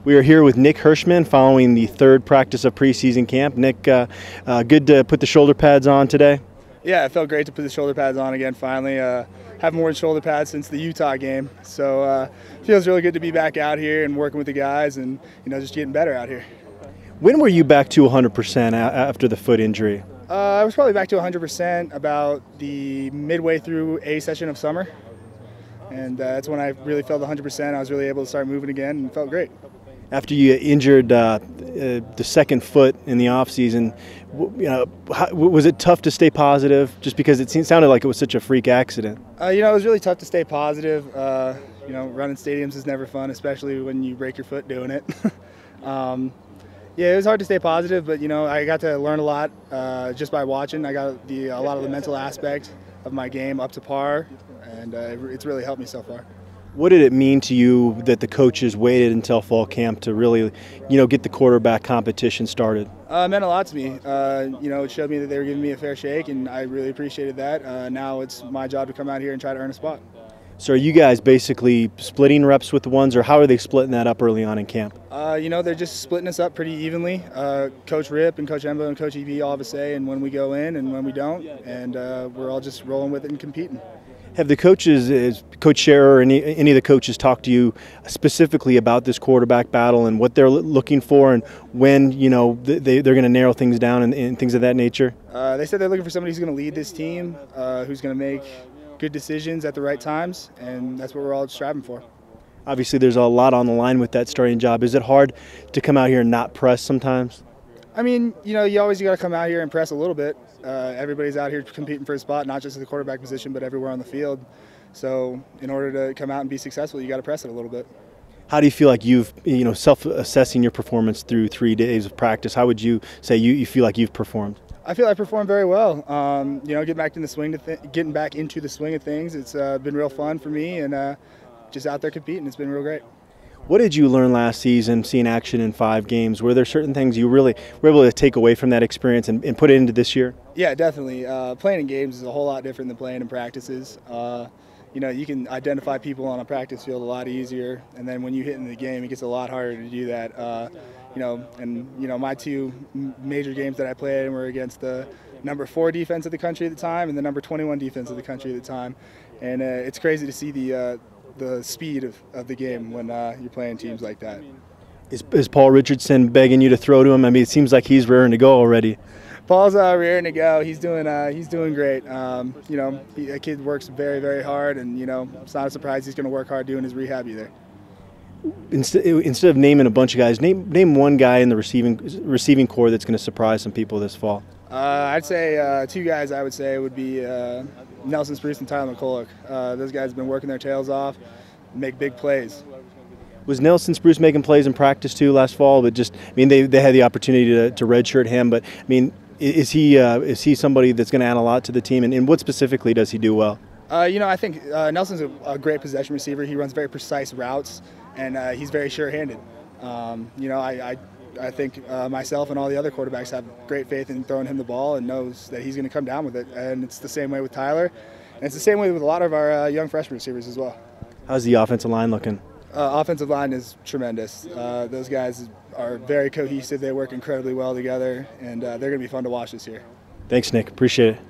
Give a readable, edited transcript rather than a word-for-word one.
We are here with Nick Hirschman following the third practice of preseason camp. Nick, good to put the shoulder pads on today? Yeah, it felt great to put the shoulder pads on again finally. Haven't worn shoulder pads since the Utah game, so it feels really good to be back out here and working with the guys and just getting better out here. When were you back to 100% after the foot injury? I was probably back to 100% about the midway through A session of summer, and that's when I really felt 100%. I was really able to start moving again and felt great. After you injured the second foot in the offseason, was it tough to stay positive just because it sounded like it was such a freak accident? It was really tough to stay positive. Running stadiums is never fun, especially when you break your foot doing it. Yeah, it was hard to stay positive, but I got to learn a lot just by watching. I got a lot of the mental aspect of my game up to par, and it's really helped me so far. What did it mean to you that the coaches waited until fall camp to really, get the quarterback competition started? It meant a lot to me. It showed me that they were giving me a fair shake, and I really appreciated that. Now it's my job to come out here and try to earn a spot. So are you guys basically splitting reps with the ones, or how are they splitting that up early on in camp? They're just splitting us up pretty evenly. Coach Rip and Coach Embo and Coach EV all have a say in when we go in and when we don't, and we're all just rolling with it and competing. Have the coaches, Coach Scherer or any of the coaches, talked to you specifically about this quarterback battle and what they're looking for and when they're going to narrow things down and things of that nature? They said they're looking for somebody who's going to lead this team, who's going to make good decisions at the right times, and that's what we're all striving for. Obviously, there's a lot on the line with that starting job. Is it hard to come out here and not press sometimes? I mean, you always got to come out here and press a little bit. Everybody's out here competing for a spot, not just at the quarterback position, but everywhere on the field. So in order to come out and be successful, you got to press it a little bit. How do you feel like you've, self-assessing your performance through 3 days of practice? How would you say you feel like you've performed? I feel I performed very well. Getting back in the swing getting back into the swing of things. It's been real fun for me, and just out there competing. It's been real great. What did you learn last season, seeing action in 5 games? Were there certain things you really were able to take away from that experience and put it into this year? Yeah, definitely. Playing in games is a whole lot different than playing in practices. You can identify people on a practice field a lot easier, and then when you hit in the game, it gets a lot harder to do that. My 2 major games that I played were against the number 4 defense of the country at the time and the number 21 defense of the country at the time, and it's crazy to see the speed of the game when you're playing teams like that. Is Paul Richardson begging you to throw to him? I mean, it seems like he's raring to go already. Paul's raring to go. He's doing great. A kid works very, very hard, and it's not a surprise he's going to work hard doing his rehab either. Instead of naming a bunch of guys, name one guy in the receiving core that's going to surprise some people this fall. I'd say 2 guys. I would say would be Nelson Spruce and Tyler McCulloch. Those guys have been working their tails off, make big plays. Was Nelson Spruce making plays in practice too last fall? But they had the opportunity to redshirt him. But is he somebody that's going to add a lot to the team? And what specifically does he do well? I think Nelson's a great possession receiver. He runs very precise routes, and he's very sure-handed. I think myself and all the other quarterbacks have great faith in throwing him the ball and knows that he's going to come down with it. And it's the same way with Tyler. And it's the same way with a lot of our young freshman receivers as well. How's the offensive line looking? Offensive line is tremendous. Those guys are very cohesive. They work incredibly well together, and they're going to be fun to watch this year. Thanks, Nick. Appreciate it.